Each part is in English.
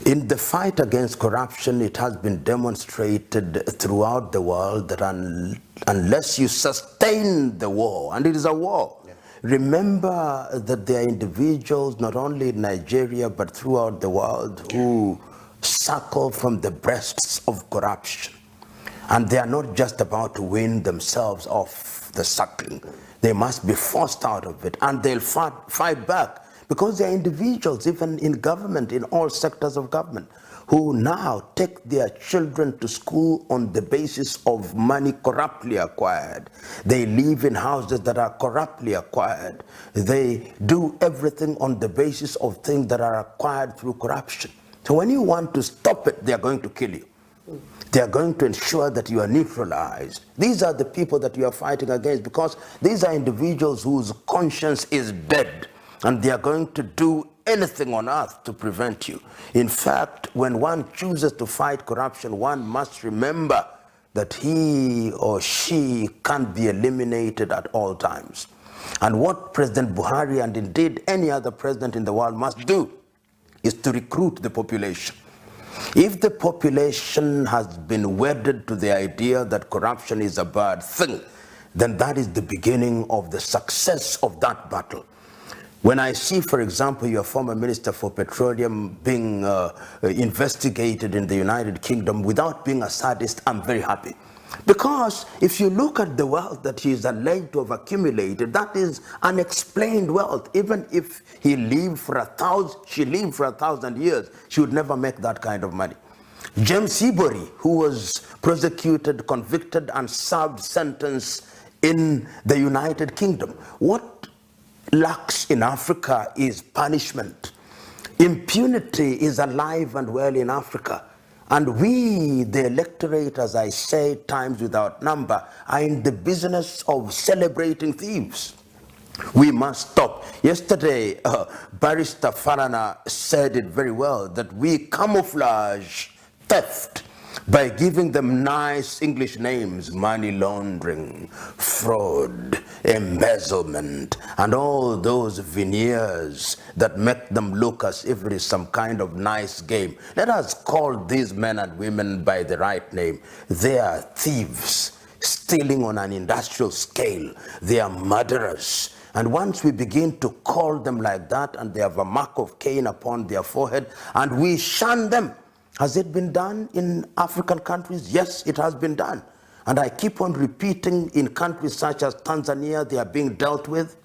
In the fight against corruption, it has been demonstrated throughout the world that unless you sustain the war, and it is a war, remember that there are individuals, not only in Nigeria, but throughout the world, who suckle from the breasts of corruption. And they are not just about to win themselves off the suckling. They must be forced out of it, and they'll fight back. Because there are individuals, even in government, in all sectors of government, who now take their children to school on the basis of money corruptly acquired. They live in houses that are corruptly acquired. They do everything on the basis of things that are acquired through corruption. So when you want to stop it, they are going to kill you. They are going to ensure that you are neutralized. These are the people that you are fighting against, because these are individuals whose conscience is dead. And they are going to do anything on earth to prevent you. In fact, when one chooses to fight corruption, one must remember that he or she can't be eliminated at all times. And what President Buhari, and indeed any other president in the world, must do is to recruit the population. If the population has been wedded to the idea that corruption is a bad thing, then that is the beginning of the success of that battle. When I see, for example, your former Minister for Petroleum being investigated in the United Kingdom without being a sadist, I'm very happy. Because if you look at the wealth that he is alleged to have accumulated, that is unexplained wealth. Even if he lived for she lived for 1,000 years, she would never make that kind of money. James Ibori, who was prosecuted, convicted, and served sentence in the United Kingdom. What lacks in Africa is punishment. Impunity is alive and well in Africa. And we, the electorate, as I say times without number, are in the business of celebrating thieves. We must stop. Yesterday, Barrister Farana said it very well, that we camouflage theft by giving them nice English names: money laundering, fraud, embezzlement, and all those veneers that make them look as if it is some kind of nice game. Let us call these men and women by the right name. They are thieves, stealing on an industrial scale. They are murderers. And once we begin to call them like that, and they have a mark of Cain upon their forehead, and we shun them. Has it been done in African countries? Yes, it has been done. And I keep on repeating, in countries such as Tanzania, they are being dealt with.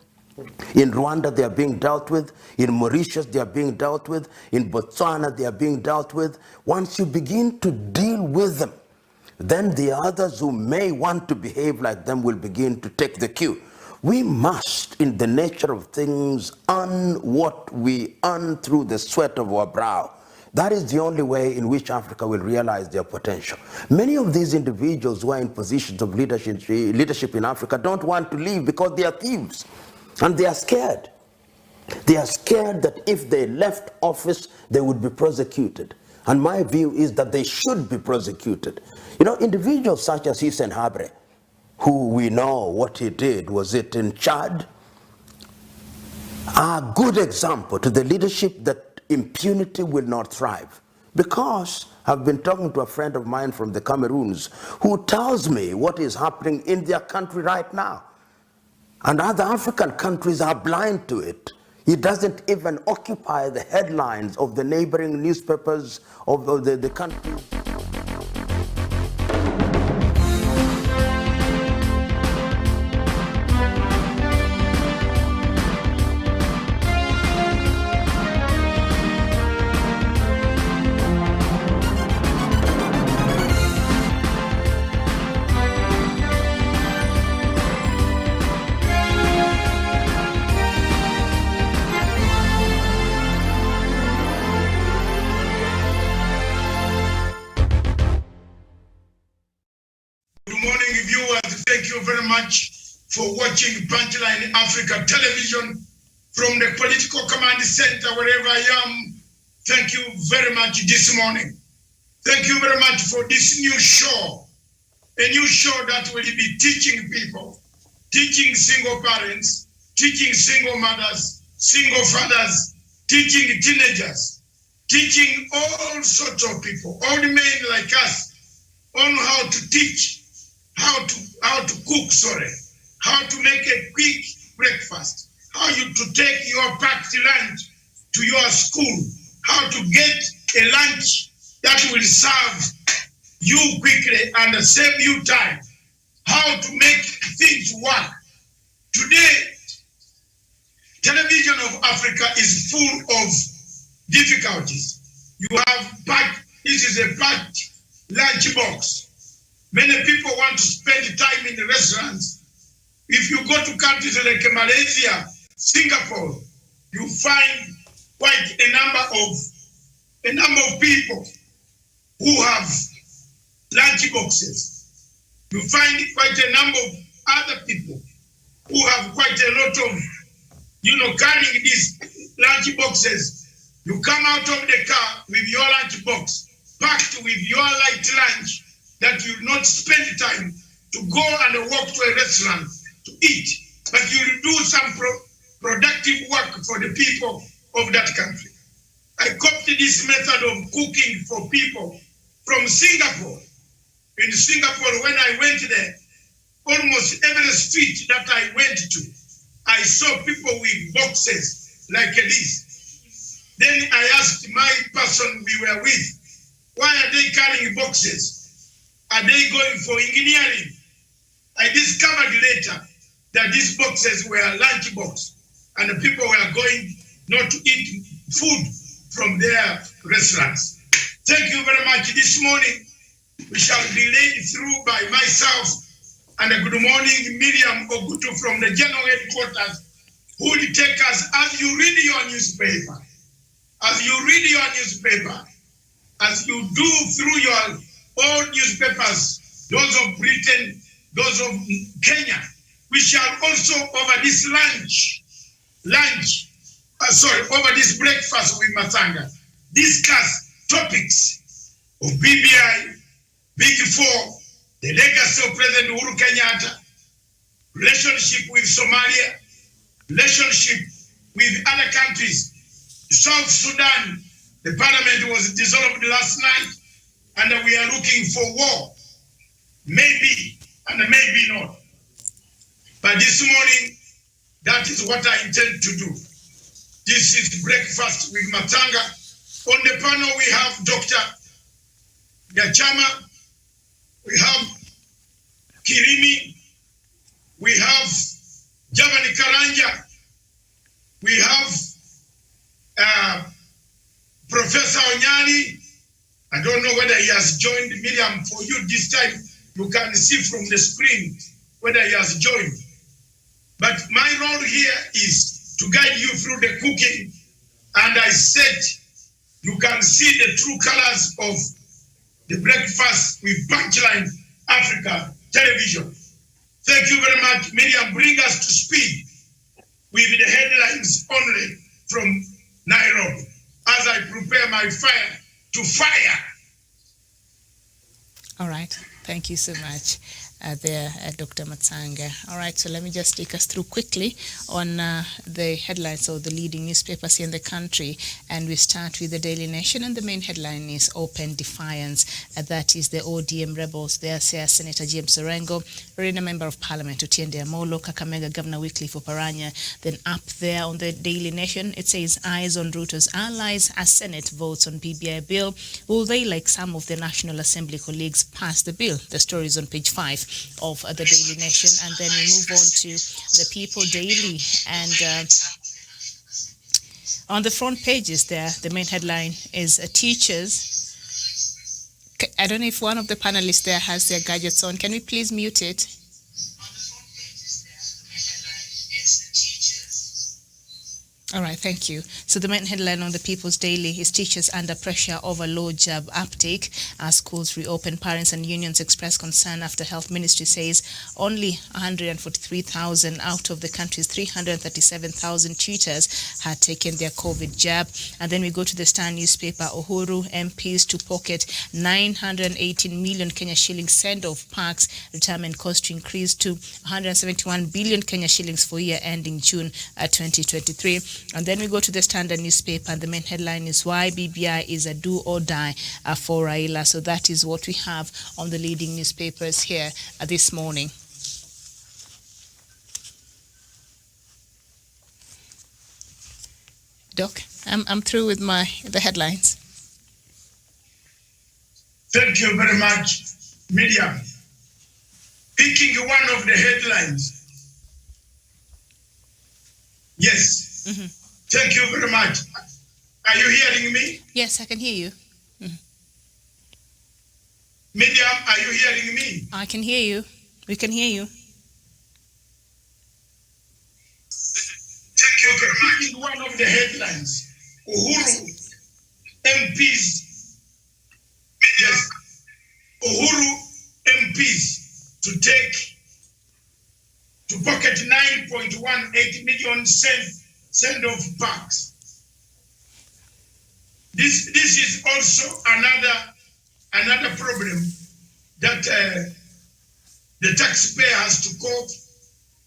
In Rwanda, they are being dealt with. In Mauritius, they are being dealt with. In Botswana, they are being dealt with. Once you begin to deal with them, then the others who may want to behave like them will begin to take the cue. We must, in the nature of things, earn what we earn through the sweat of our brow. That is the only way in which Africa will realize their potential. Many of these individuals who are in positions of leadership in Africa don't want to leave because they are thieves. And they are scared. They are scared that if they left office, they would be prosecuted. And my view is that they should be prosecuted. You know, individuals such as Hissène Habré, who we know what he did, was it in Chad, are a good example to the leadership that impunity will not thrive. Because I've been talking to a friend of mine from the Cameroons who tells me what is happening in their country right now. And other African countries are blind to it. It doesn't even occupy the headlines of the neighboring newspapers of the country. For watching Punchline Africa Television from the Political Command Center, wherever I am. Thank you very much this morning. Thank you very much for this new show, a new show that will be teaching people, teaching single parents, teaching single mothers, single fathers, teaching teenagers, teaching all sorts of people, old men like us, on how to teach, how to cook, how to make a quick breakfast, how you to take your packed lunch to your school, how to get a lunch that will serve you quickly and save you time, how to make things work. Today, television of Africa is full of difficulties. You have this is a packed lunch box. Many people want to spend time in the restaurants. If you go to countries like Malaysia, Singapore, you find quite a number of people who have lunch boxes. You find quite a number of other people who have quite a lot of, carrying these lunch boxes. You come out of the car with your lunch box, packed with your light lunch, that you will not spend time to go and walk to a restaurant to eat, but you will do some productive work for the people of that country. I copied this method of cooking for people from Singapore. In Singapore, when I went there, almost every street that I went to, I saw people with boxes like this. Then I asked my person we were with, why are they carrying boxes? Are they going for engineering? I discovered later that these boxes were lunch box, and the people were going not to eat food from their restaurants. Thank you very much. This morning, we shall be led through by myself and a good morning, Miriam Ogutu from the General Headquarters, who will take us as you read your newspaper, as you do through your old newspapers, those of Britain, those of Kenya. We shall also, over this over this breakfast with Matsanga, discuss topics of BBI, Big Four, the legacy of President Uhuru Kenyatta, relationship with Somalia, relationship with other countries. South Sudan, the parliament was dissolved last night, and we are looking for war. Maybe, and maybe not. But this morning, that is what I intend to do. This is breakfast with Matsanga. On the panel, we have Dr. Gachama, we have Kirimi, we have Javani Karanja, we have Professor Onyani. I don't know whether he has joined. Miriam, for you this time, you can see from the screen whether he has joined. But my role here is to guide you through the cooking. And I said, you can see the true colors of the breakfast with Punchline Africa television. Thank you very much. Miriam, bring us to speed with the headlines only from Nairobi as I prepare my fire to fire. All right. Thank you so much. Dr. Matsanga. All right, so let me just take us through quickly on the headlines of the leading newspapers here in the country. And we start with the Daily Nation, and the main headline is Open Defiance. That is the ODM rebels. There says Senator James Orengo, Rena Member of Parliament Otiende Amolo, Kakamega Governor Wycliffe Oparanya. Then up there on the Daily Nation, it says eyes on Ruto's allies as Senate votes on BBI bill. Will they, like some of the National Assembly colleagues, pass the bill? The story is on page 5 of the Daily Nation. And then we move on to the People Daily, and on the front pages there, the main headline is teachers. I don't know if one of the panelists there has their gadgets on. Can we please mute it? All right, thank you. So the main headline on the People's Daily is teachers under pressure over low jab uptake. As schools reopen, parents and unions express concern after Health Ministry says only 143,000 out of the country's 337,000 tutors had taken their COVID jab. And then we go to the Star newspaper. Uhuru MPs to pocket 918 million Kenya shillings send-off. Parks retirement cost to increase to 171 billion Kenya shillings for year ending June 2023. And then we go to the Standard newspaper, and the main headline is why BBI is a do or die for Raila. So that is what we have on the leading newspapers here this morning. Doc, I'm through with the headlines. Thank you very much, Miriam. Picking one of the headlines. Yes. Mm-hmm. Thank you very much. Are you hearing me? Yes, I can hear you. Mm-hmm. Miriam, are you hearing me? I can hear you. We can hear you. Thank you very much. Picking one of the headlines. Uhuru MPs. Yes. Uhuru MPs to pocket 9.18 million send off packs. This is also another problem that the taxpayer has to cope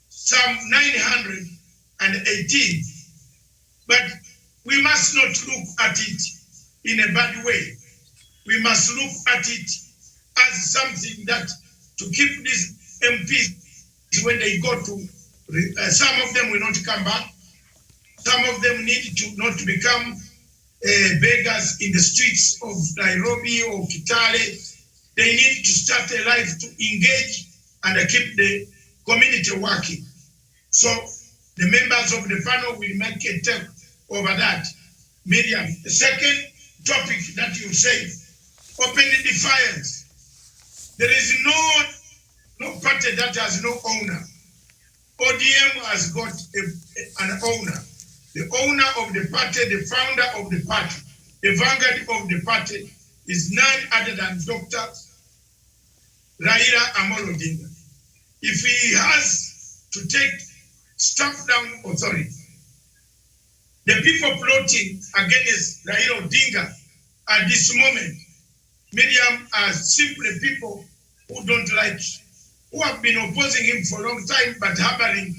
some 918. But we must not look at it in a bad way. We must look at it as something that to keep these MPs when they go to, some of them will not come back. Some of them need to not become beggars in the streets of Nairobi or Kitale. They need to start a life to engage and keep the community working. So the members of the panel will make a take over that. Miriam, the second topic that you say, open defiance. There is no party that has no owner. ODM has got an owner. The owner of the party, the founder of the party, the vanguard of the party is none other than Dr. Raila Amolo Odinga. If he has to stamp down authority, the people plotting against Raila Odinga at this moment, Miriam, are simply people who don't like, who have been opposing him for a long time, but harboring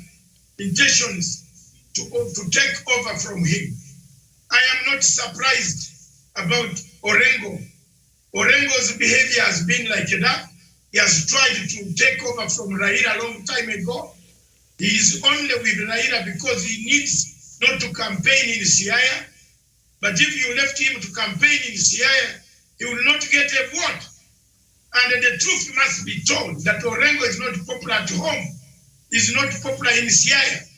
intentions to take over from him. I am not surprised about Orengo. Orengo's behavior has been like that. He has tried to take over from Raila a long time ago. He is only with Raila because he needs not to campaign in Siaya. But if you left him to campaign in Siaya, he will not get a vote. And the truth must be told that Orengo is not popular at home. He's not popular in Siaya.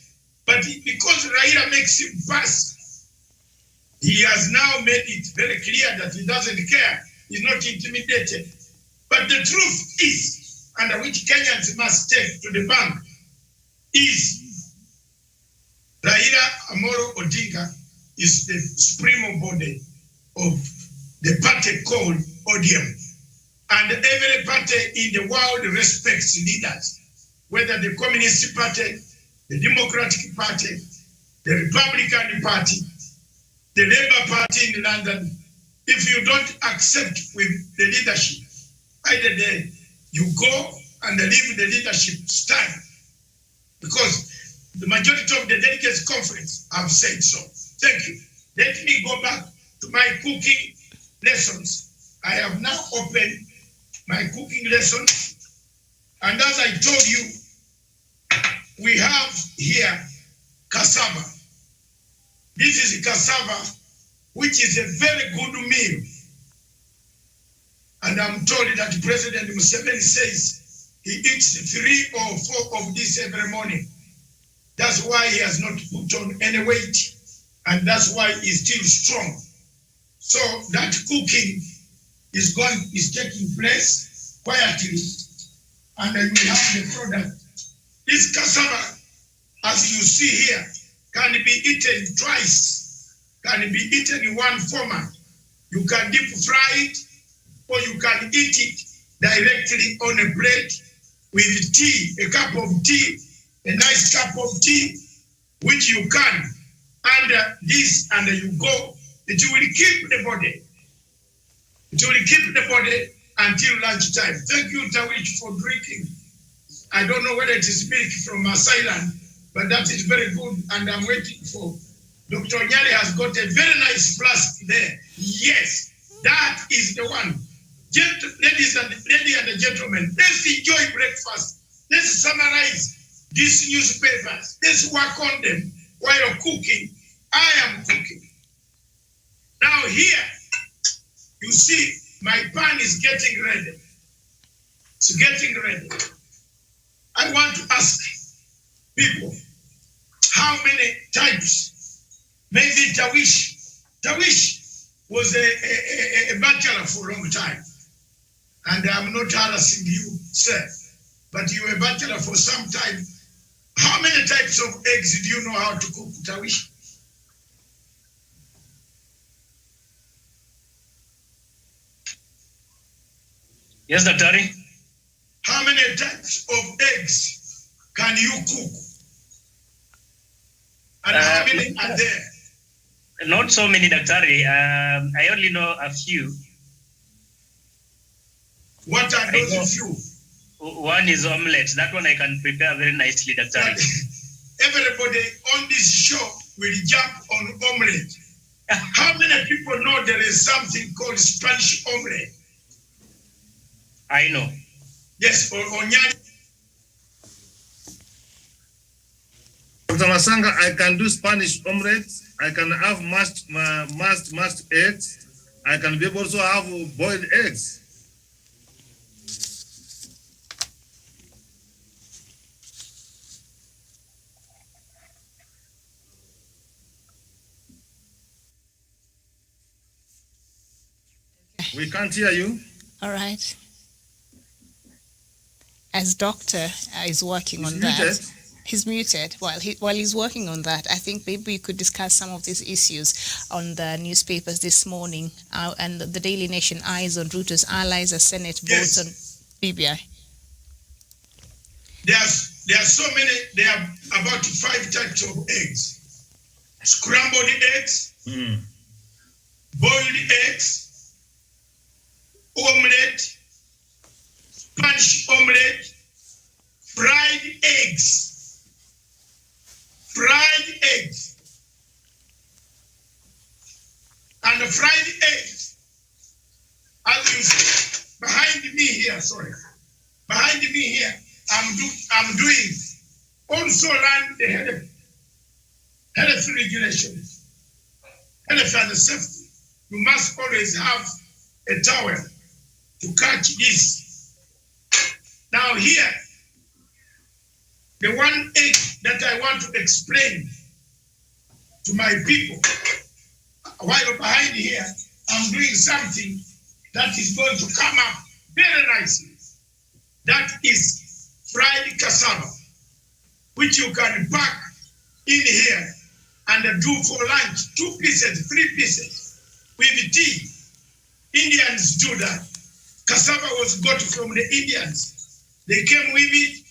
But because Raila makes him pass, he has now made it very clear that he doesn't care. He's not intimidated. But the truth is, under which Kenyans must take to the bank, is Raila Amolo Odinga is the supreme body of the party called ODM. And every party in the world respects leaders, whether the Communist Party, the Democratic Party, the Republican Party, the Labour Party in London. If you don't accept with the leadership, either you go and leave the leadership stand. Because the majority of the delegates conference have said so. Thank you. Let me go back to my cooking lessons. I have now opened my cooking lesson. And as I told you, we have here cassava. This is cassava, which is a very good meal. And I'm told that President Museveni says he eats 3 or 4 of this every morning. That's why he has not put on any weight. And that's why he's still strong. So that cooking is taking place quietly. And then we have the product. This cassava, as you see here, can be eaten twice, can be eaten in one format. You can deep fry it, or you can eat it directly on a plate with tea, a cup of tea, a nice cup of tea, which you can under this, and you go. It will keep the body. It will keep the body until lunchtime. Thank you, Tawich, for drinking. I don't know whether it is milk from Masailand, but that is very good, and I'm waiting for Dr. Onyali has got a very nice flask there. Yes, that is the one. Ladies and gentlemen, let's enjoy breakfast. Let's summarize these newspapers. Let's work on them while cooking. I am cooking. Now here, you see, my pan is getting ready. It's getting ready. I want to ask people, how many types? Maybe Tawish. Tawish was a bachelor for a long time. And I'm not harassing you, sir, but you were a bachelor for some time. How many types of eggs do you know how to cook, Tawish? Yes, Daktari. How many types of eggs can you cook? And how many are there? Not so many, Daktari. I only know a few. What are those few? One is omelette. That one I can prepare very nicely, Daktari. Everybody on this show will jump on omelette. How many people know there is something called Spanish omelette? I know. Yes, Onyali. Dr. Matsanga, I can do Spanish omelette. I can have mashed eggs. I can be able to have boiled eggs. We can't hear you. All right. As doctor is working on that. Muted. He's muted. While he's working on that, I think maybe we could discuss some of these issues on the newspapers this morning. And the Daily Nation, eyes on Ruto's allies as Senate votes on BBI. There are so many. There are about 5 types of eggs: scrambled eggs, boiled eggs, omelette, Spanish omelette, fried eggs. Fried eggs. And the fried eggs, as you see, behind me here, I'm doing also learn the health regulations, health and safety. You must always have a towel to catch this. Now here, the one egg that I want to explain to my people, while behind here, I'm doing something that is going to come up very nicely. That is fried cassava, which you can pack in here and do for lunch, 2 pieces, 3 pieces, with tea. Indians do that. Cassava was got from the Indians. They came with it,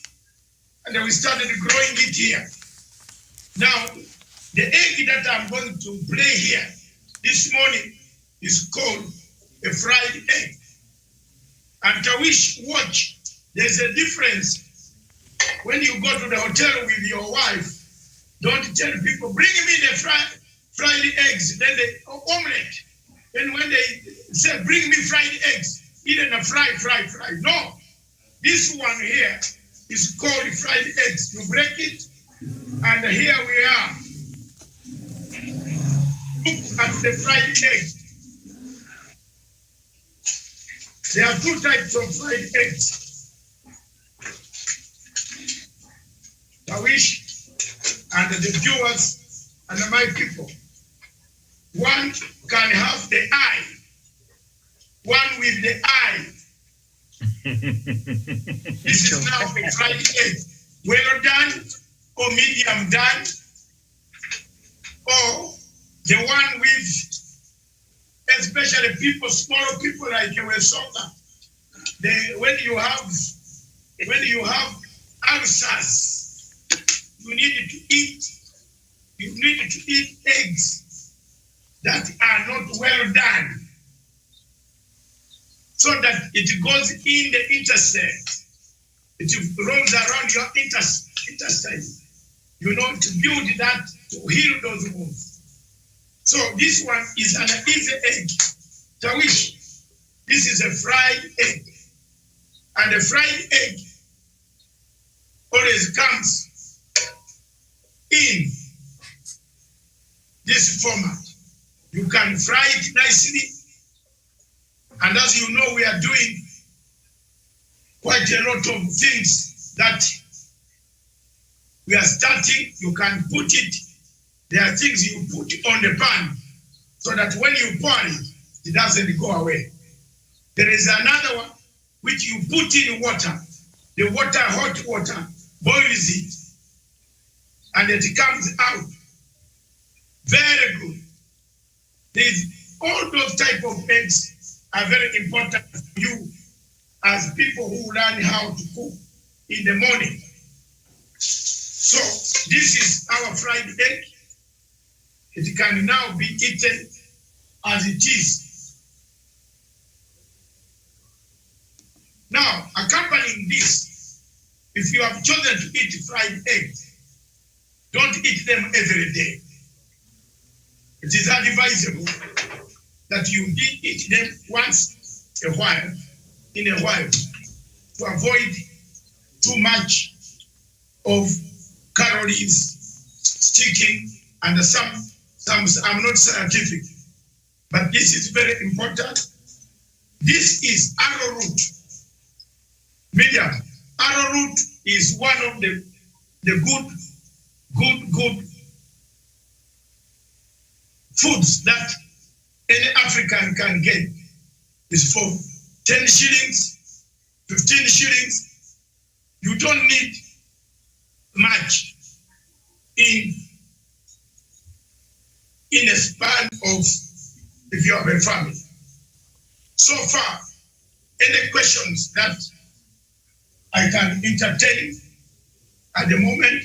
and we started growing it here. Now, the egg that I'm going to play here this morning is called a fried egg. And Tawish, watch, there's a difference. When you go to the hotel with your wife, don't tell people, bring me the fried eggs, then the omelette. Then when they say, bring me fried eggs, even a fry. No, this one here is called fried eggs. You break it, and here we are. Look at the fried egg. There are 2 types of fried eggs. Tawish and the viewers and my people. One can have the eye. One with the eye. This is now a fried egg. Well done or medium done. Or the one with, especially people, smaller people like Wesonga. When you have ulcers, you need to eat eggs that are not well done, so that it goes in the intestine. It rolls around your intestine, to build that, to heal those wounds. So this one is an easy egg. Tawish, this is a fried egg. And the fried egg always comes in this format. You can fry it nicely. And as you know, we are doing quite a lot of things that we are starting. You can put it, there are things you put on the pan so that when you pour it, it doesn't go away. There is another one which you put in water. The water, hot water, boils it, and it comes out. Very good. All those type of eggs are very important for you as people who learn how to cook in the morning. So this is our fried egg. It can now be eaten as it is. Now, accompanying this, if you have chosen to eat fried eggs, don't eat them every day. It is advisable that you eat them once in a while, to avoid too much of calories sticking, and some I'm not scientific, but this is very important. This is arrowroot. Medium. Arrowroot is one of the good foods that any African can get. Is for 10 shillings, 15 shillings. You don't need much in a span of, if you have a family. So far, any questions that I can entertain at the moment?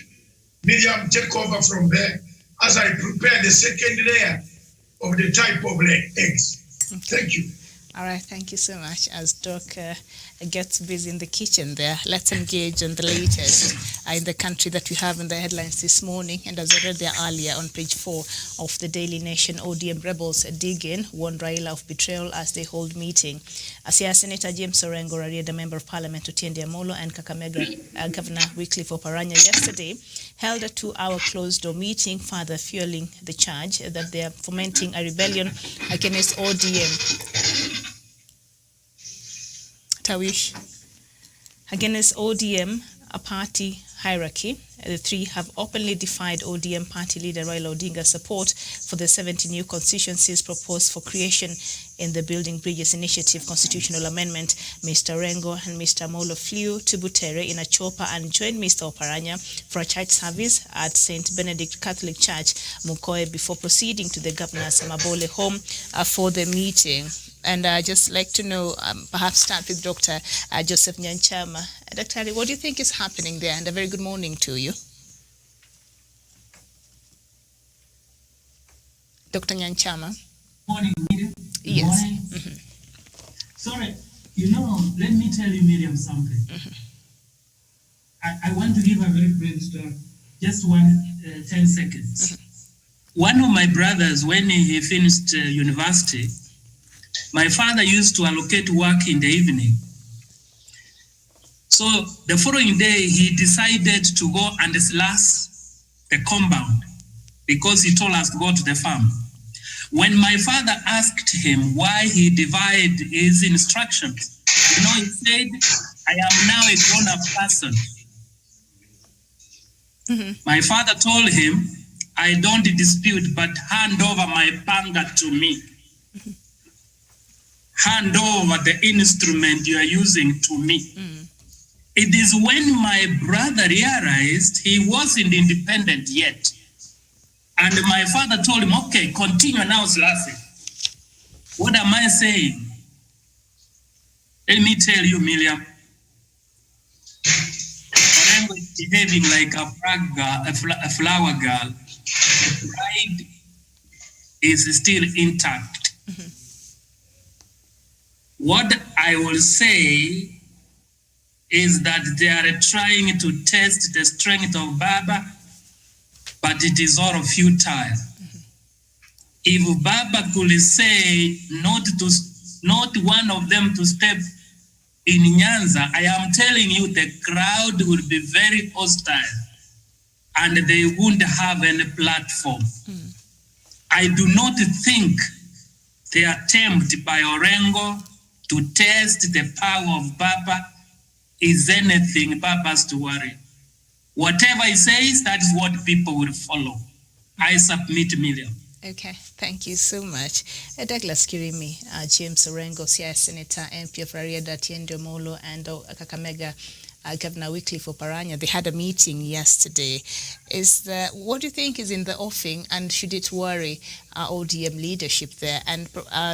Miriam, take over from there as I prepare the second layer of the type of eggs. Okay. Thank you. All right, thank you so much. As Doc gets busy in the kitchen there, let's engage on the latest in the country that we have in the headlines this morning. And as I read there earlier on page 4 of the Daily Nation, ODM rebels dig in, warn Raila of betrayal as they hold meeting. Asia Senator James Orengo, the Member of Parliament Otiende Amolo, and Kakamega Governor Wycliffe Oparanya yesterday held a 2-hour closed-door meeting, further fueling the charge that they are fomenting a rebellion against ODM. Tawish, against ODM, a party hierarchy. The three have openly defied ODM party leader Raila Odinga's support for the 70 new constituencies proposed for creation in the Building Bridges Initiative constitutional amendment. Mr. Orengo and Mr. Molo flew to Butere in a chopper and joined Mr. Oparanya for a church service at St. Benedict Catholic Church, Mukoe, before proceeding to the governor's Mabole home for the meeting. And I'd just like to know, perhaps start with Dr. Joseph Nyanchama. Dr. Ali, what do you think is happening there? And a very good morning to you. Dr. Nyanchama. Morning, Miriam. Yes. Morning. Mm-hmm. Sorry, let me tell you, Miriam, something. Mm-hmm. I want to give a very brief story, just 10 seconds. Mm-hmm. One of my brothers, when he finished university, my father used to allocate work in the evening. So the following day, he decided to go and slash the compound because he told us to go to the farm. When my father asked him why he divided his instructions, he said, I am now a grown-up person. Mm-hmm. My father told him, I don't dispute, but hand over my panga to me. Mm-hmm. Hand over the instrument you are using to me. Mm. It is when my brother realized he wasn't independent yet. And my father told him, okay, continue now, slashing. What am I saying? Let me tell you, Miriam. Orengo is behaving like a flower girl. The pride is still intact. Mm-hmm. What I will say is that they are trying to test the strength of Baba, but it is all futile. Mm-hmm. If Baba could say not one of them to step in Nyanza, I am telling you the crowd would be very hostile and they wouldn't have any platform. I do not think the attempt by Orengo to test the power of Baba is anything Baba's to worry. Whatever he says, that is what people will follow. I submit, Miriam. Okay, thank you so much. Douglas Kirimi, James Orengo, CS Senator, MP of Rarieda, Tiendo Molo, and Kakamega Governor Wycliffe Oparanya. They had a meeting yesterday. What do you think is in the offing, and should it worry ODM leadership there? And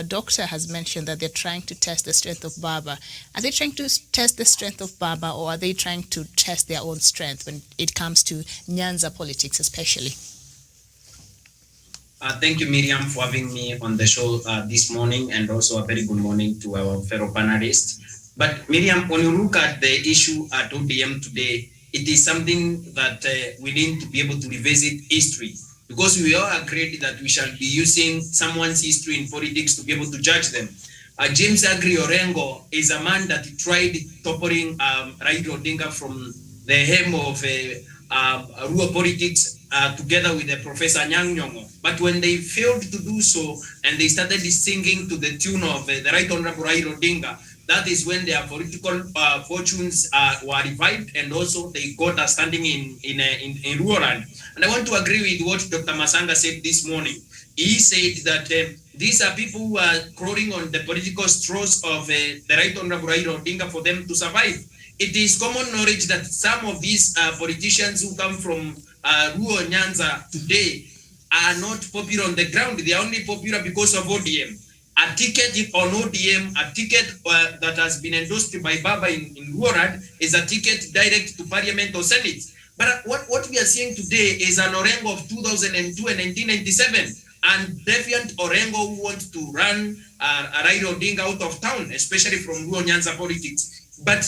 Doctor has mentioned that they're trying to test the strength of Baba. Are they trying to test the strength of Baba, or are they trying to test their own strength when it comes to Nyanza politics especially? Thank you, Miriam, for having me on the show this morning, and also a very good morning to our fellow panelists. But Miriam, when you look at the issue at ODM today, it is something that we need to be able to revisit history, because we all agreed that we shall be using someone's history in politics to be able to judge them. James Agri Orengo is a man that tried toppling Raila Odinga from the hem of rural politics together with the Professor Anyang' Nyong'o. But when they failed to do so and they started singing to the tune of the Right Honorable Raila Odinga, that is when their political fortunes were revived, and also they got a standing in rural land. And I want to agree with what Dr. Matsanga said this morning. He said that these are people who are crawling on the political straws of the Right Honorable Raila Odinga for them to survive. It is common knowledge that some of these politicians who come from rural Nyanza today are not popular on the ground. They are only popular because of ODM. A ticket on ODM, a ticket that has been endorsed by Baba in rural is a ticket direct to Parliament or Senate. But what we are seeing today is an Orengo of 2002 and 1997, and defiant Orengo who wants to run Raila Odinga out of town, especially from rural Nyanza politics. But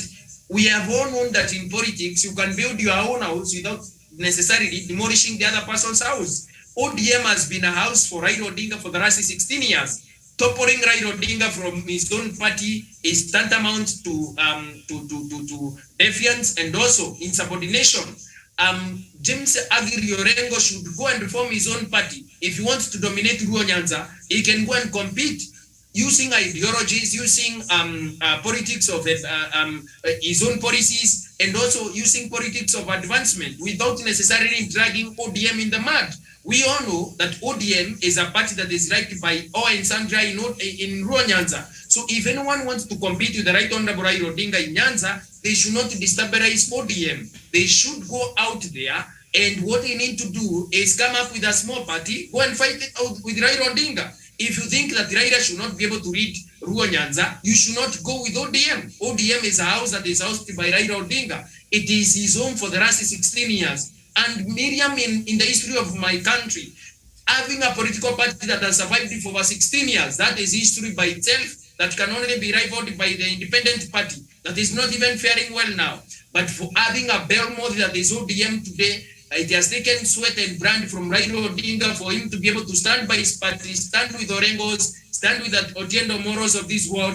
we have all known that in politics, you can build your own house without necessarily demolishing the other person's house. ODM has been a house for Raila Odinga for the last 16 years. Toppling Raila Odinga from his own party is tantamount to defiance and also insubordination. James Agri Orengo should go and reform his own party. If he wants to dominate rural Nyanza, he can go and compete using ideologies, using politics of his own policies, and also using politics of advancement without necessarily dragging ODM in the mud. We all know that ODM is a party that is liked by all and sundry in rural Nyanza. So if anyone wants to compete with the Right Honorable Raila Odinga in Nyanza, they should not destabilize ODM. They should go out there, and what they need to do is come up with a small party, go and fight it out with Raila Odinga. If you think that Raila should not be able to read rural Nyanza, you should not go with ODM. ODM is a house that is hosted by Raila Odinga. It is his home for the last 16 years. And Miriam, in the history of my country, having a political party that has survived for over 16 years, that is history by itself, that can only be rivaled by the independent party, that is not even faring well now. But for having a bell model that is ODM today, it has taken sweat and blood from Raila Odinga for him to be able to stand by his party, stand with Orengos, stand with the Otiendo Moros of this world.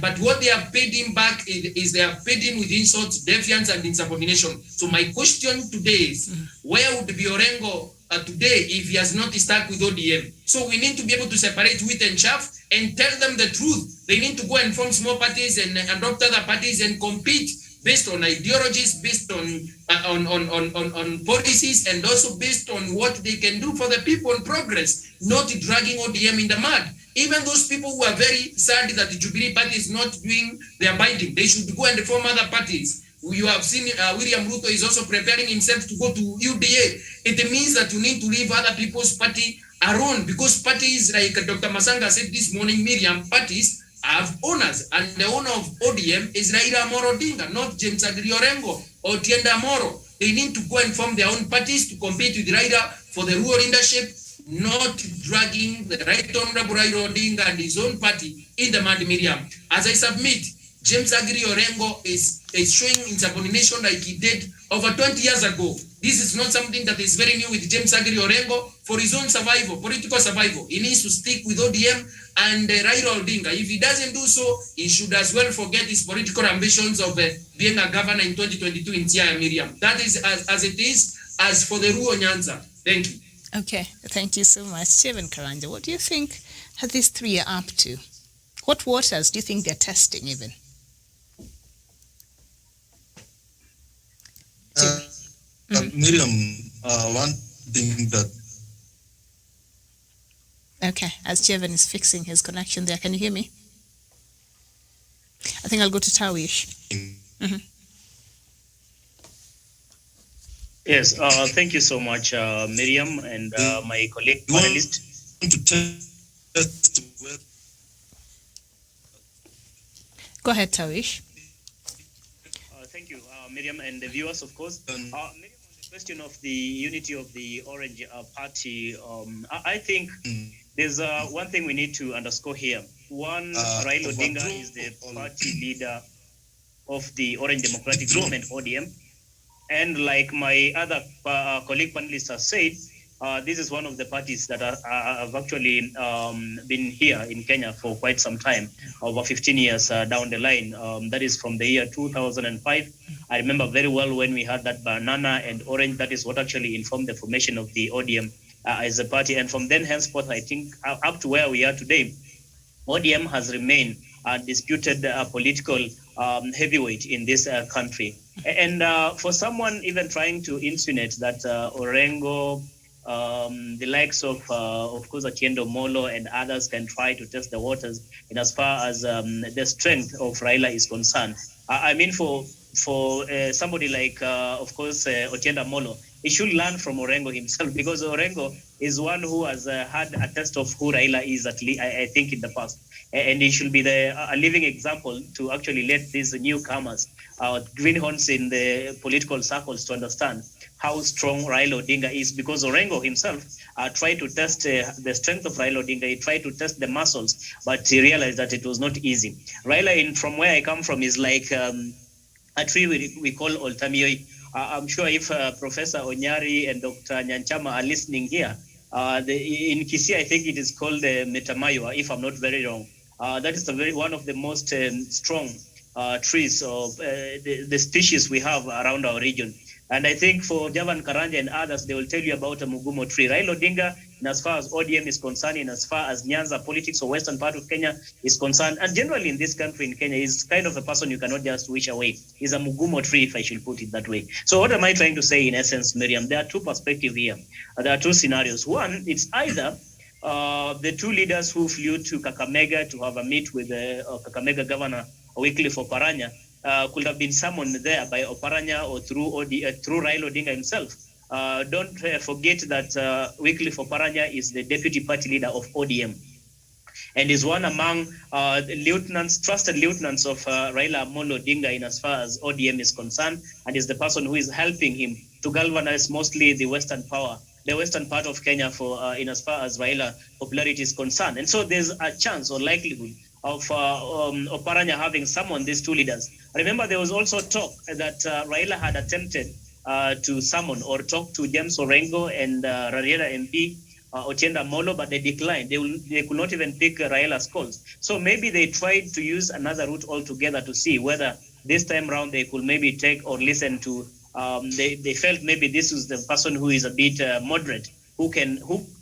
But what they have paid him back is they have paid him with insults, defiance, and insubordination. So my question today is, where would be Orengo today if he has not stuck with ODM? So we need to be able to separate wheat and chaff and tell them the truth. They need to go and form small parties and adopt other parties and compete based on ideologies, based on policies, and also based on what they can do for the people and progress, not dragging ODM in the mud. Even those people who are very sad that the Jubilee Party is not doing their bidding, they should go and reform other parties. You have seen William Ruto is also preparing himself to go to UDA. It means that you need to leave other people's party alone, because parties, like Dr. Matsanga said this morning, Miriam, parties have owners, and the owner of ODM is Raila Amolo Odinga, not James Agri Orengo or Tienda Moro. They need to go and form their own parties to compete with Raila for the rural leadership, not dragging the Right Honorable Raila Odinga and his own party in the mud, Miriam. As I submit, James Agri Orengo is showing insubordination like he did over 20 years ago. This is not something that is very new with James Agri Orengo. for his own survival, political survival, he needs to stick with ODM and Raila Odinga. If he doesn't do so, he should as well forget his political ambitions of being a governor in 2022 in Siaya, Miriam. That is as it is. As for the Ruo Nyanza, thank you. Okay, thank you so much. Stephen Karanja, what do you think these three are up to? What waters do you think they're testing even? Miriam, one thing that... Okay, as Steven is fixing his connection there, can you hear me? I think I'll go to Tawish. Yes, thank you so much, Miriam, and my colleague panelist. Go ahead, Tawish. Thank you, Miriam, and the viewers, of course. Miriam, on the question of the unity of the Orange Party, I think there's one thing we need to underscore here. One, Raila Odinga is the party leader of the Orange Democratic Movement, ODM. And like my other colleague panelists have said, this is one of the parties that have actually been here in Kenya for quite some time, over 15 years down the line. That is from the year 2005. I remember very well when we had that banana and orange. That is what actually informed the formation of the ODM as a party. And from then henceforth, I think up to where we are today, ODM has remained a disputed political heavyweight in this country. And for someone even trying to insinuate that Orengo, the likes of course, Otiendo Molo and others can try to test the waters in as far as the strength of Raila is concerned. I mean, for somebody like, of course, Otiendo Molo, he should learn from Orengo himself, because Orengo is one who has had a test of who Raila is, at least, I think, in the past. And he should be a living example to actually let these newcomers, greenhorns in the political circles, to understand how strong Raila Odinga is, because Orengo himself tried to test the strength of Raila Odinga. He tried to test the muscles, but he realized that it was not easy. Raila, from where I come from, is like a tree we call Oltamioi. I'm sure if Professor Onyari and Dr. Nyanchama are listening here, in Kisii, I think it is called Metamayo, if I'm not very wrong. That is one of the most strong trees of the species we have around our region. And I think for Javan Karanja and others, they will tell you about a Mugumo tree. Raila Odinga, in as far as ODM is concerned, in as far as Nyanza politics or western part of Kenya is concerned, and generally in this country, in Kenya, is kind of a person you cannot just wish away. He's a Mugumo tree, if I should put it that way. So what am I trying to say in essence, Miriam? There are two perspectives here. There are two scenarios. One, it's either the two leaders who flew to Kakamega to have a meet with the Kakamega governor, Wycliffe Oparanya, could have been summoned there by Oparanya or through Raila Odinga himself. Don't forget that Wycliffe Oparanya is the deputy party leader of ODM and is one among trusted lieutenants of Raila Amolo Odinga in as far as ODM is concerned, and is the person who is helping him to galvanize mostly the western part of Kenya for in as far as Raila popularity is concerned. And so there's a chance or likelihood of Oparanya having summoned these two leaders. Remember, there was also talk that Raila had attempted to summon or talk to James Orengo and Rariera MP Otienda Molo, but they declined. They could not even pick Raila's calls. So maybe they tried to use another route altogether to see whether this time around they could maybe take or listen to. They felt maybe this is the person who is a bit moderate, who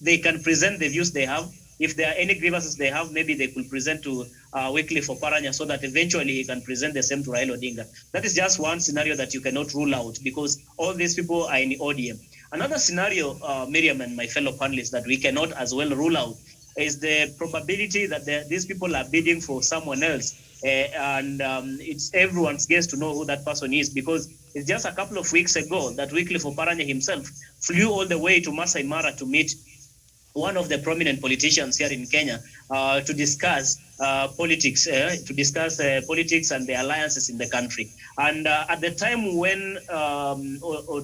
they can present the views they have. If there are any grievances they have, maybe they could present to Wycliffe Oparanya so that eventually he can present the same to Raila Odinga. That is just one scenario that you cannot rule out, because all these people are in the ODM. Another scenario, Miriam and my fellow panelists, that we cannot as well rule out is the probability that these people are bidding for someone else. And it's everyone's guess to know who that person is, because it's just a couple of weeks ago that Wycliffe Oparanya himself flew all the way to Masai Mara to meet one of the prominent politicians here in Kenya to discuss politics, politics and the alliances in the country. And at the time when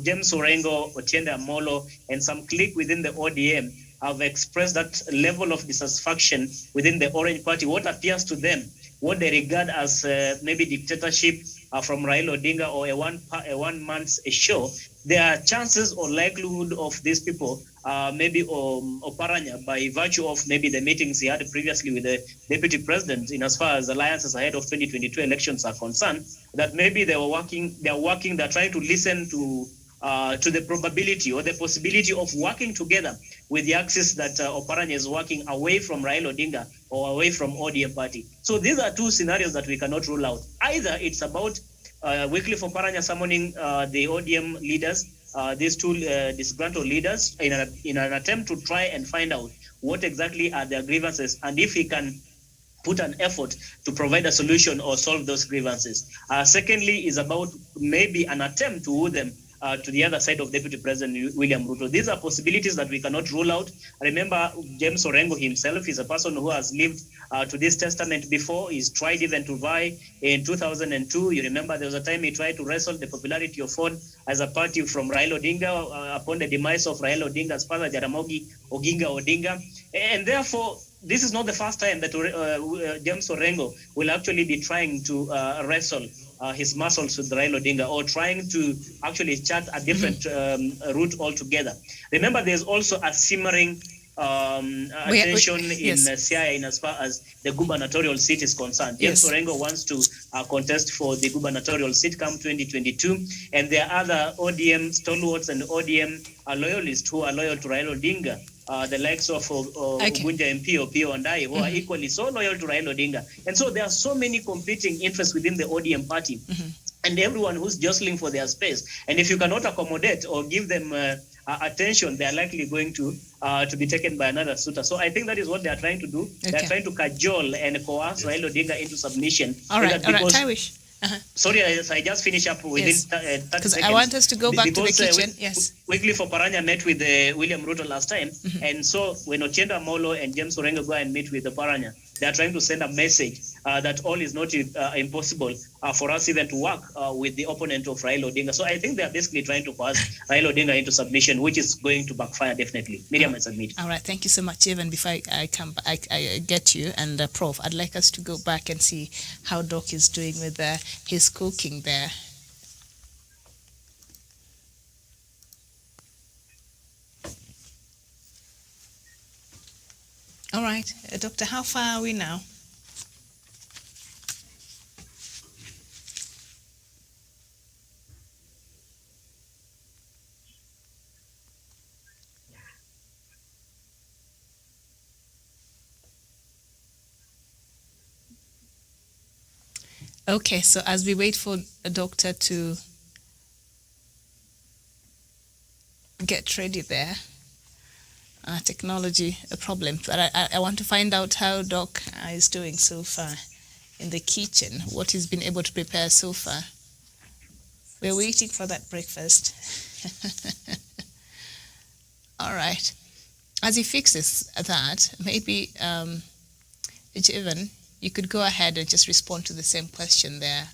James Orengo, Otienda Amolo, and some clique within the ODM have expressed that level of dissatisfaction within the Orange Party, what appears to them, what they regard as maybe dictatorship from Raila Odinga or a one-man's show, there are chances or likelihood of these people maybe Oparanya, by virtue of maybe the meetings he had previously with the deputy president, in as far as alliances ahead of 2022 elections are concerned, that maybe they're trying to listen to the probability or the possibility of working together with the axis that Oparanya is working away from Raila Odinga or away from ODM party. So these are two scenarios that we cannot rule out. Either it's about Wycliffe Oparanya summoning the ODM leaders, these two disgruntled leaders, in an attempt to try and find out what exactly are their grievances and if he can put an effort to provide a solution or solve those grievances. Secondly, is about maybe an attempt to woo them to the other side of Deputy President William Ruto. These are possibilities that we cannot rule out. Remember, James Orengo himself is a person who has lived to this testament before. He's tried even to vie in 2002. You remember there was a time he tried to wrestle the popularity of Ford as a party from Raila Odinga upon the demise of Raila Odinga's father, Jaramogi Oginga Odinga. And therefore, this is not the first time that James Orengo will actually be trying to wrestle his muscles with Raila Odinga or trying to actually chart a different route altogether. Remember, there's also a simmering attention in Siaya in as far as the gubernatorial seat is concerned. James Orengo wants to contest for the gubernatorial seat come 2022, and there are other ODM stalwarts and ODM loyalists who are loyal to Raila Odinga. The likes of Gunja MP, Opio and I, who are equally so loyal to Raila Odinga. And so there are so many competing interests within the ODM party and everyone who's jostling for their space. And if you cannot accommodate or give them attention, they are likely going to be taken by another suitor. So I think that is what they are trying to do. They are trying to cajole and coerce Raila Odinga into submission. All right, Taiwish. Sorry, I just finish up within 30 seconds. Because I want us to go back to the kitchen. Wycliffe Oparanya met with William Ruto last time. And so when Ochienda Molo and James Orengo go and meet with Oparanya, they are trying to send a message that all is not impossible for us even to work with the opponent of Raila Odinga. So I think they are basically trying to pass Raila Odinga into submission, which is going to backfire definitely. Miriam, I submit. All right, thank you so much, Evan. Before I get you and Prof, I'd like us to go back and see how Doc is doing with his cooking there. All right, Doctor, how far are we now? Okay, so as we wait for a doctor to get ready there, technology a problem, but I want to find out how Doc is doing so far in the kitchen, what he's been able to prepare so far. We're waiting for that breakfast. All right. As he fixes that, maybe, Evan, you could go ahead and just respond to the same question there.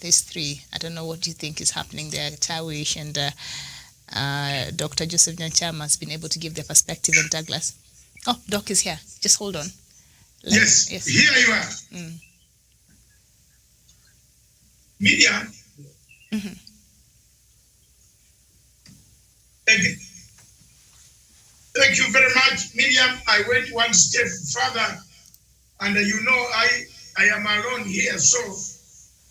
These three, I don't know what you think is happening there. Tawish and Dr. Joseph Nyanchama has been able to give their perspective on Douglas. Oh, Doc is here. Just hold on. Yes, here you are. Media. Thank you very much, Miriam. I went one step further, and I am alone here, so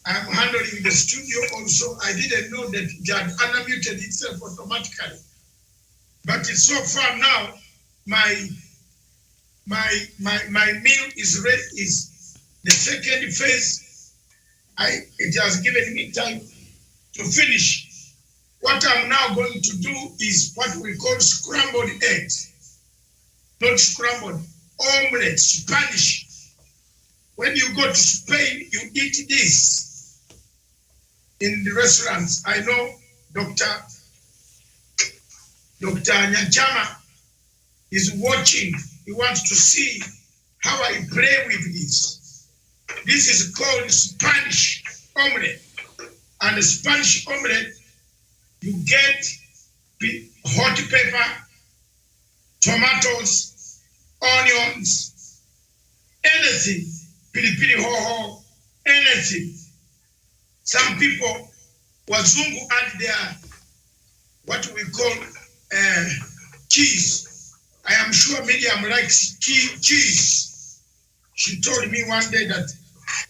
I am handling the studio also. I didn't know that it had unmuted itself automatically. But so far now, my meal is ready. Is the second phase. It has given me time to finish. What I'm now going to do is what we call scrambled eggs. Not scrambled, omelette, Spanish. When you go to Spain, you eat this in the restaurants. I know Dr. Nyanchama is watching. He wants to see how I play with this. This is called Spanish omelette. And the Spanish omelette, you get hot pepper, tomatoes, onions, anything, pilipili hoho, anything. Some people, wazungu add what we call cheese. I am sure Miriam likes cheese. She told me one day that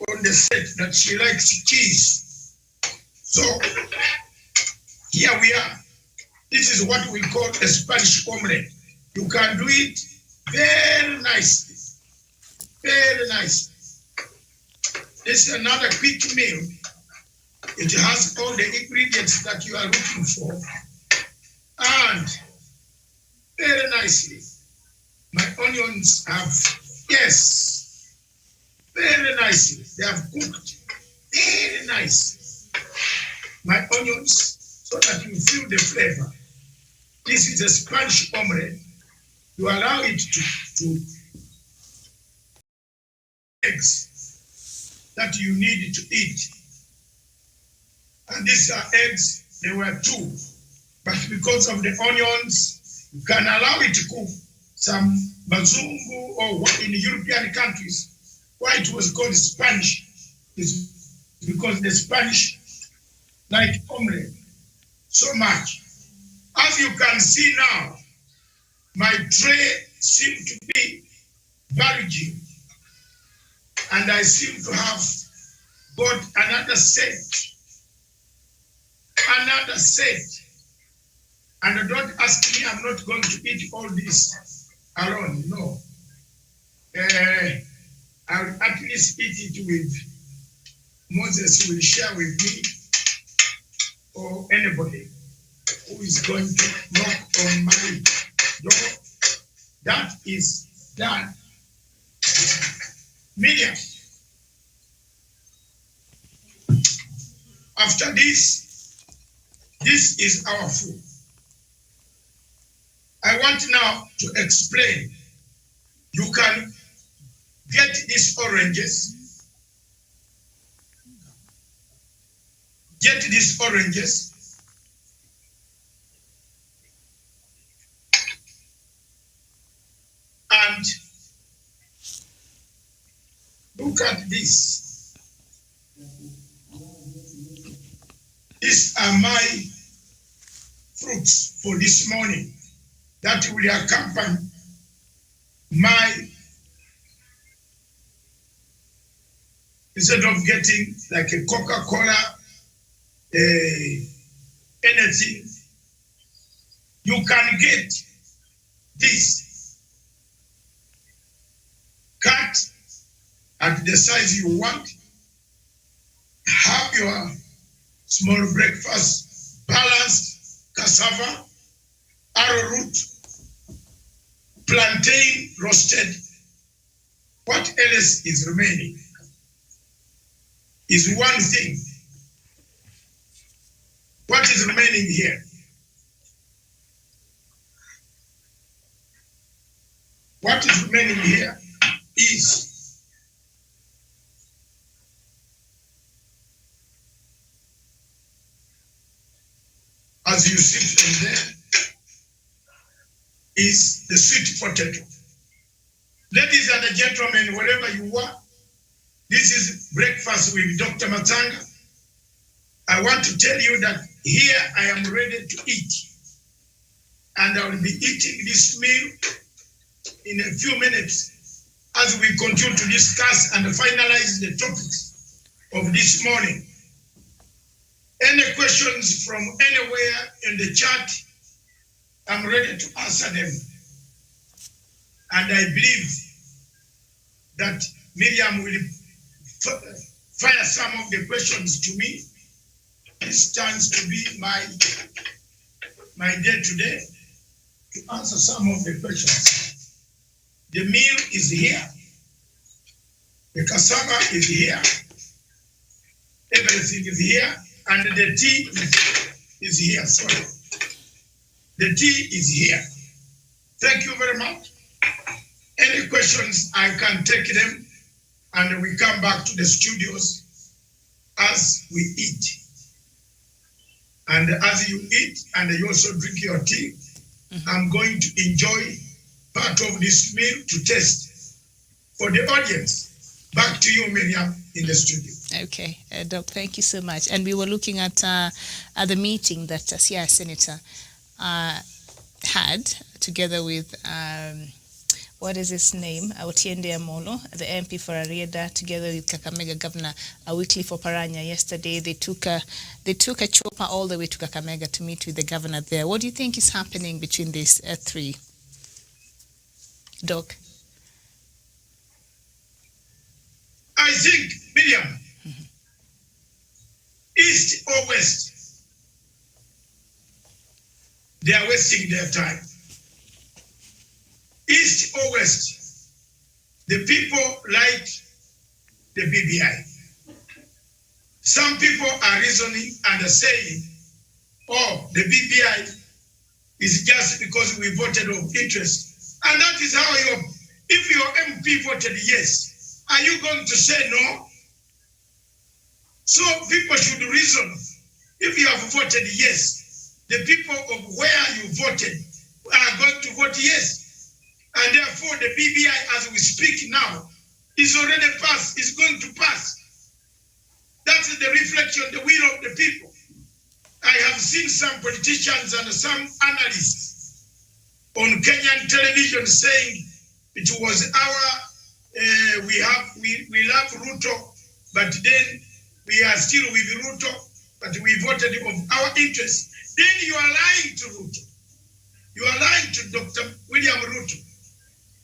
on the set that she likes cheese. So here we are. This is what we call a Spanish omelette. You can do it very nicely. Very nice. This is another quick meal. It has all the ingredients that you are looking for. And very nicely, my onions have, yes, very nicely. They have cooked very nice. My onions, so that you feel the flavor. This is a Spanish omelette. You allow it to eggs that you need to eat. And these are eggs, they were 2. But because of the onions, you can allow it to cook. Some Bazungu or in European countries, why it was called Spanish is because the Spanish like omelette so much. As you can see now, my tray seems to be bulging. And I seem to have got another set. And don't ask me, I'm not going to eat all this alone, no. I'll at least eat it with Moses, will share with me, or anybody who is going to knock on my door. That is done. Miriam, after this is our food. I want now to explain. You can get these oranges. Get these oranges. And look at this. These are my fruits for this morning that will accompany my, instead of getting like a Coca-Cola, anything, you can get this. Cut at the size you want. Have your small breakfast, balanced cassava, arrowroot, plantain roasted. What else is remaining is one thing. What is remaining here? What is remaining here is as you see from there, is the sweet potato. Ladies and gentlemen, wherever you are, this is breakfast with Dr. Matsanga. I want to tell you that here I am ready to eat. And I will be eating this meal in a few minutes as we continue to discuss and finalize the topics of this morning. Any questions from anywhere in the chat, I'm ready to answer them. And I believe that Miriam will fire some of the questions to me. This turns to be my day today to answer some of the questions. The meal is here. The cassava is here. Everything is here. And the tea is here. Sorry. The tea is here. Thank you very much. Any questions, I can take them, and we come back to the studios as we eat. And as you eat and you also drink your tea, I'm going to enjoy part of this meal to taste. For the audience, Back to you, Miriam, in the studio. Okay, Doc, thank you so much. And we were looking at the meeting that Siaya Senator had together with, what is his name, Otiende Amolo, the MP for Arieda, together with Kakamega Governor Wycliffe Oparanya. Yesterday, they took a chopper all the way to Kakamega to meet with the governor there. What do you think is happening between these three? Doc? I think, Miriam, East or West, they are wasting their time. East or West, the people like the BBI. Some people are reasoning and are saying, oh, the BBI is just because we voted of interest. And that is how if your MP voted yes, are you going to say no? So people should reason. If you have voted yes, the people of where you voted are going to vote yes. And therefore the BBI, as we speak now, is already passed, is going to pass. That's the reflection, the will of the people. I have seen some politicians and some analysts on Kenyan television saying it was we love Ruto, but then we are still with Ruto, but we voted of our interest. Then you are lying to Ruto. You are lying to Dr. William Ruto.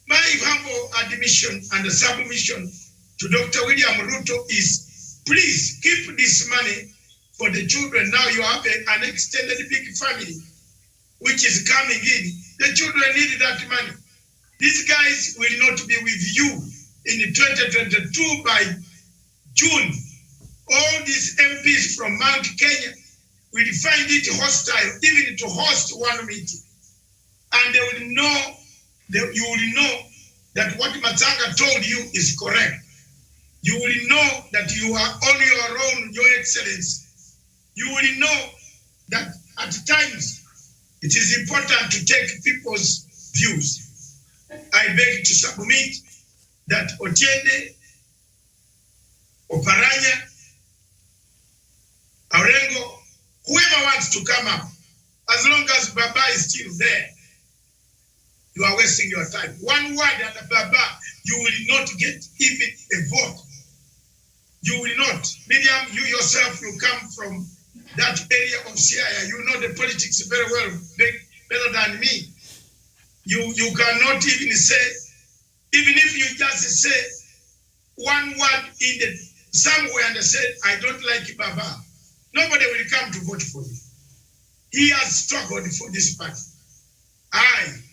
My humble admission and submission to Dr. William Ruto is, please keep this money for the children. Now you have an extended big family, which is coming in. The children need that money. These guys will not be with you in 2022 by June. All these MPs from Mount Kenya will find it hostile even to host one meeting. And they will know, you will know that what Matsanga told you is correct. You will know that you are on your own, Your Excellency. You will know that at times it is important to take people's views. I beg to submit that Otiende, Oparanya, Orengo, whoever wants to come up, as long as Baba is still there, you are wasting your time. One word at Baba, you will not get even a vote. You will not. Miriam, you yourself, you come from that area of Siaya. You know the politics very well, better than me. You cannot even say, even if you just say one word in the somewhere and say, I don't like Baba, nobody will come to vote for you. He has struggled for this party. I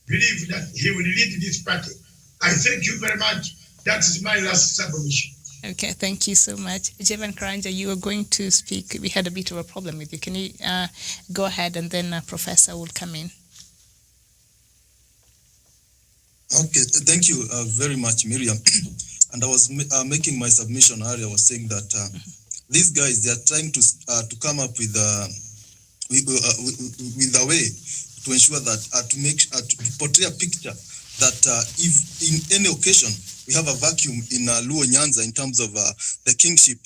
believe that he will lead this party. I thank you very much. That is my last submission. Okay, thank you so much. Jevan Karanja, you were going to speak. We had a bit of a problem with you. Can you go ahead, and then Professor will come in. Okay, thank you very much, Miriam. And I was making my submission earlier. I was saying that these guys, they are trying to come up with a way to ensure that to portray a picture that if in any occasion we have a vacuum in Luo Nyanza in terms of the kingship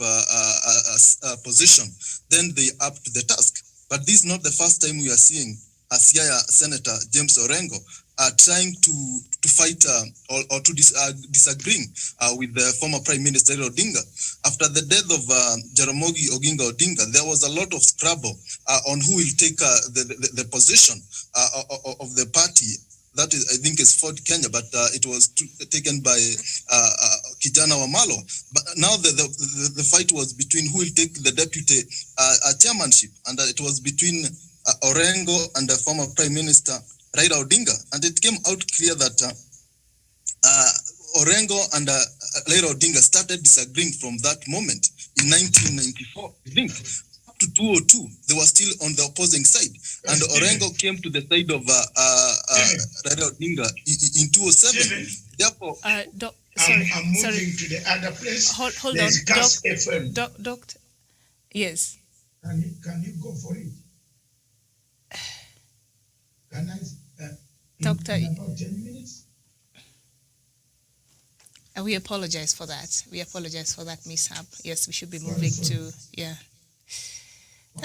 position, then they are up to the task. But this is not the first time we are seeing Siaya Senator James Orengo trying to fight or to disagreeing with the former Prime Minister Odinga. After the death of Jaramogi Oginga Odinga, there was a lot of scrabble on who will take the position of the party. That is, I think, is Ford Kenya, but it was taken by Kijana Wamalo. But now the fight was between who will take the deputy chairmanship, and it was between Orengo and the former Prime Minister Raila Odinga, and it came out clear that Orengo and Raila Odinga started disagreeing from that moment in 1994. I think up to 2002, they were still on the opposing side, and Orengo came to the side of Raila Odinga in 2007. Therefore, I'm moving to the other place. Hold on, Doctor. Yes. Can you go for it? Can I? Doctor, in about 10 minutes? We apologize for that. We apologize for that mishap. Yes, we should be moving to, yeah.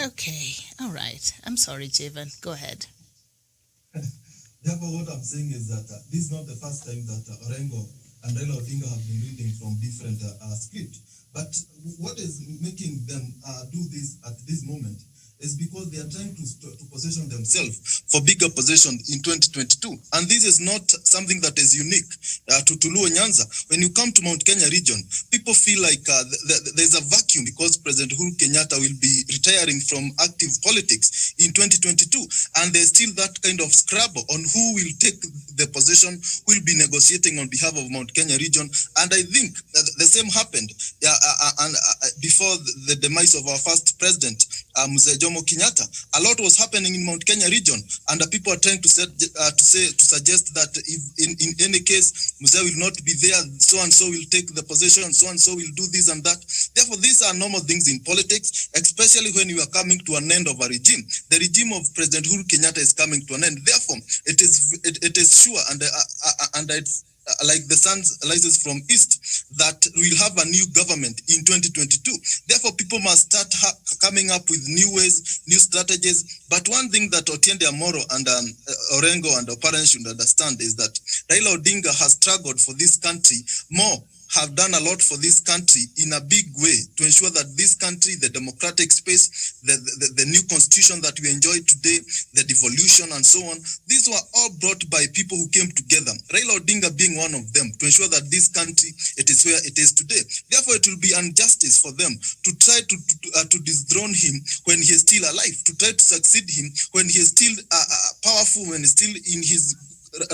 Okay, all right. I'm sorry, Javan. Go ahead. Therefore, what I'm saying is that this is not the first time that Orengo and Raila Odinga have been reading from different scripts. But what is making them do this at this moment is because they are trying to position themselves for bigger position in 2022. And this is not something that is unique to Luo Nyanza. When you come to Mount Kenya region, people feel like there's a vacuum because President Uhuru Kenyatta will be retiring from active politics in 2022. And there's still that kind of scrabble on who will take the position, who will be negotiating on behalf of Mount Kenya region. And I think the same happened before the demise of our first president, Mzee Jomo Kenyatta. A lot was happening in Mount Kenya region, and the people are trying to suggest that if in any case Mzee will not be there, so and so will take the position, so and so will do this and that. Therefore, these are normal things in politics, especially when you are coming to an end of a regime. The regime of President Uhuru Kenyatta is coming to an end. Therefore, it is sure and it's like the sun rises from east, that we'll have a new government in 2022. Therefore, people must start coming up with new ways, new strategies. But one thing that Otiende Amolo and Orengo and Oparanya should understand is that Raila Odinga has struggled for this country more, have done a lot for this country in a big way to ensure that this country, the democratic space, the new constitution that we enjoy today, the devolution and so on, these were all brought by people who came together. Raila Odinga being one of them, to ensure that this country, it is where it is today. Therefore, it will be injustice for them to try to dethrone him when he is still alive, to try to succeed him when he is still powerful, when he's still in his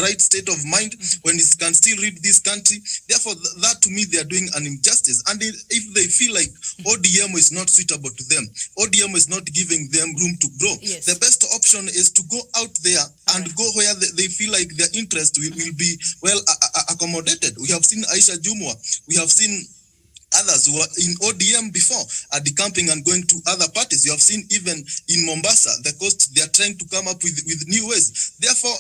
right state of mind, when he can still lead this country. Therefore, that to me, they are doing an injustice. And if they feel like ODM is not suitable to them, ODM is not giving them room to grow, yes, the best option is to go out there and go where they feel like their interest will be well accommodated. We have seen Aisha Jumwa, we have seen others who are in ODM before are decamping and going to other parties. You have seen even in Mombasa, the coast, they are trying to come up with new ways. Therefore,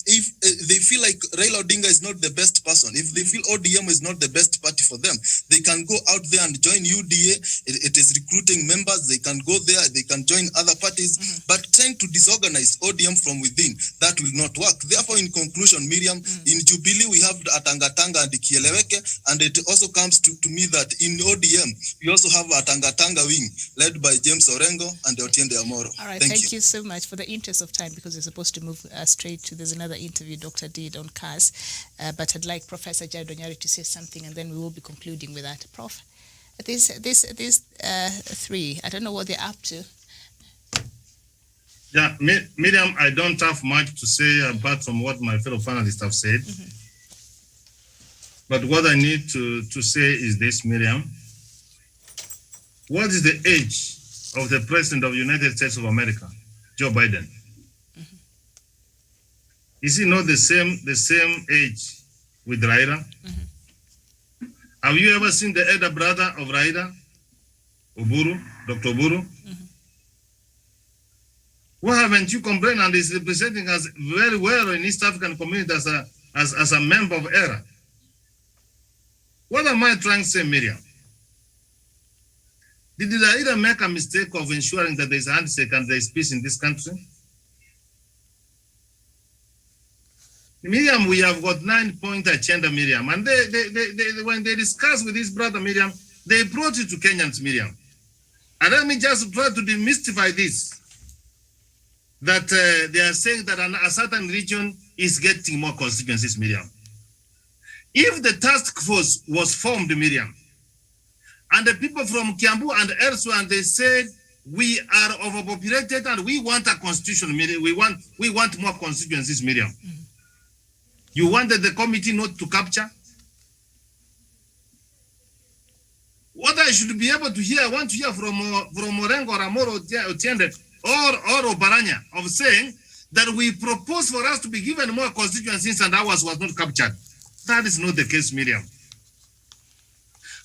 if they feel like Raila Odinga is not the best person, if they feel ODM is not the best party for them, they can go out there and join UDA. It is recruiting members. They can go there. They can join other parties. But trying to disorganize ODM from within, that will not work. Therefore, in conclusion, Miriam, in Jubilee, we have Atangatanga and Kieleweke, and it also comes to me that in ODM, we also have a Tanga wing led by James Orengo and Otiende Amolo. All right, thank you so much. For the interest of time, because we're supposed to move straight to, there's another interview Dr. did on CAS, but I'd like Professor Jared Onyari to say something, and then we will be concluding with that. Prof, these three, I don't know what they're up to. Yeah, Miriam, I don't have much to say apart from what my fellow panelists have said. But what I need to say is this, Miriam. What is the age of the President of the United States of America, Joe Biden? Is he not the same age with Raila? Have you ever seen the elder brother of Raila, Oburu, Dr. Oburu? Why haven't you complained and is representing us very well in East African community as a member of ERA? What am I trying to say, Miriam? Did Raila make a mistake of ensuring that there's a handshake and there's peace in this country? Miriam, we have got 9-point agenda, Miriam. And they when they discuss with his brother, Miriam, they brought it to Kenyans, Miriam. And let me just try to demystify this. That they are saying that a certain region is getting more constituencies, Miriam. If the task force was formed, Miriam, and the people from Kiambu and elsewhere, and they said, we are overpopulated and we want a constitution, Miriam. We want more constituencies, Miriam. You wanted the committee not to capture? What I should be able to hear, I want to hear from Orengo or Amolo Otiende or Oparanya of saying that we propose for us to be given more constituencies and ours was not captured. That is not the case, Miriam.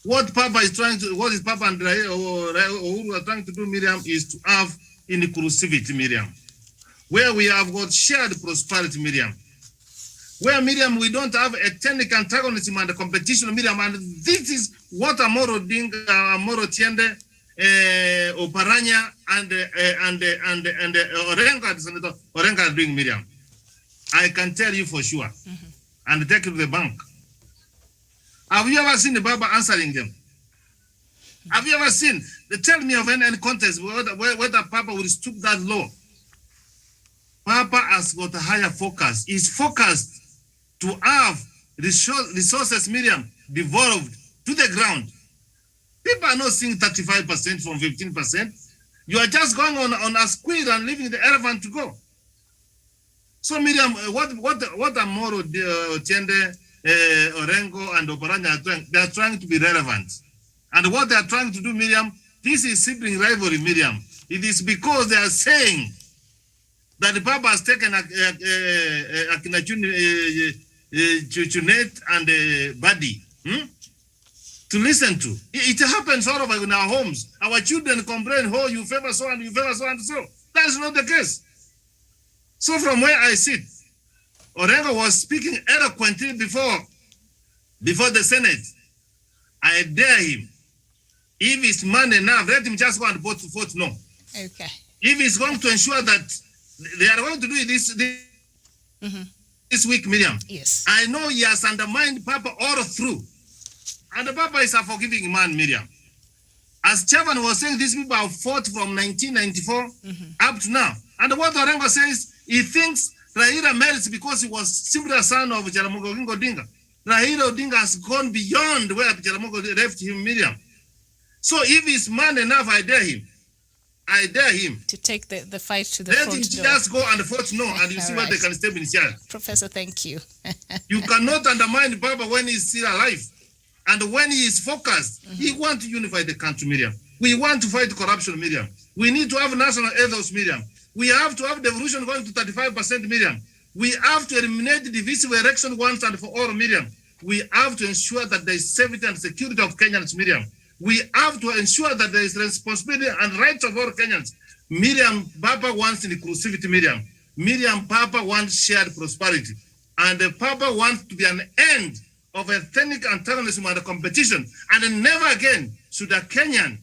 What Papa is trying to, what is Papa and Uhuru are trying to do, Miriam, is to have inclusivity, Miriam, where we have got shared prosperity, Miriam. where Miriam, we don't have a technical antagonism and a competition, Miriam, and this is what Amoro Tiende, Oparanya, and Orenga are doing, Miriam. I can tell you for sure, and take it to the bank. Have you ever seen the Baba answering them? Have you ever seen? Tell me of any contest whether Papa will stoop that low. Papa has got a higher focus. He's focused to have resources, Miriam, devolved to the ground. People are not seeing 35% from 15%. You are just going on a squid and leaving the elephant to go. So, Miriam, what Amoro, Tiende, Orengo, and Oparanya are trying, they are trying to be relevant. And what they are trying to do, Miriam, this is sibling rivalry, Miriam. It is because they are saying that the Papa has taken Chunet and Buddy to listen to. It happens all over in our homes. Our children complain, oh, you favor so and you favor so and so. That is not the case. So from where I sit, Orengo was speaking eloquently before the Senate. I dare him. If he's man enough, let him just go and vote no. Okay. If he's going to ensure that they are going to do this week, Miriam. Yes. I know he has undermined Papa all through. And the Papa is a forgiving man, Miriam. As Chavan was saying, these people have fought from 1994 up to now. And what Orengo says, he thinks Raila merits because he was simply a son of Jaramogi Oginga Odinga. Raila Odinga has gone beyond where Jaramogi left him, Miriam. So if he's man enough, I dare him. To take the fight to the front door. Let him just go and vote no, and you see what they can step in charge. Professor, thank you. You cannot undermine Baba when he's still alive. And when he is focused, he wants to unify the country, Miriam. We want to fight corruption, Miriam. We need to have national ethos, Miriam. We have to have devolution going to 35%, Miriam. We have to eliminate the divisive election once and for all, Miriam. We have to ensure that there is safety and security of Kenyans, Miriam. We have to ensure that there is responsibility and rights of all Kenyans. Miriam, Papa wants inclusivity, Miriam. Miriam, Papa wants shared prosperity. And Papa wants to be an end of ethnic antagonism and competition. And never again should a Kenyan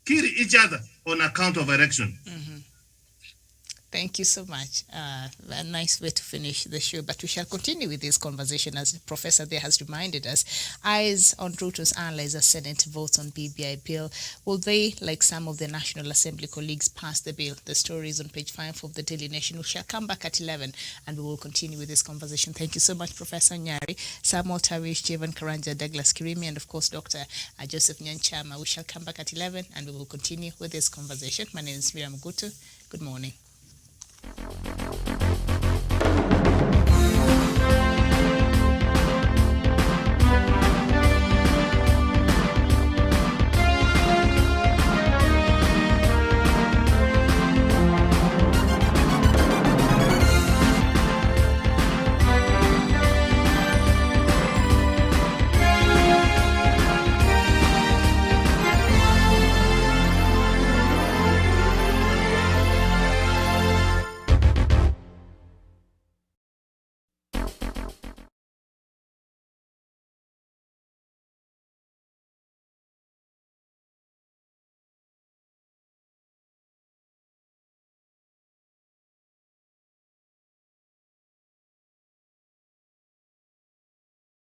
kill each other on account of election. Thank you so much. A nice way to finish the show, but we shall continue with this conversation as the professor there has reminded us. Eyes on Ruto's allies as Senate votes on BBI bill. Will they, like some of the National Assembly colleagues, pass the bill? The story is on page 5 of the Daily Nation. We shall come back at 11 and we will continue with this conversation. Thank you so much, Professor Nyari, Samuel Tawish, Jevan Karanja, Douglas Kirimi, and of course, Dr. Joseph Nyanchama. We shall come back at 11 and we will continue with this conversation. My name is Miriam Gutu. Good morning.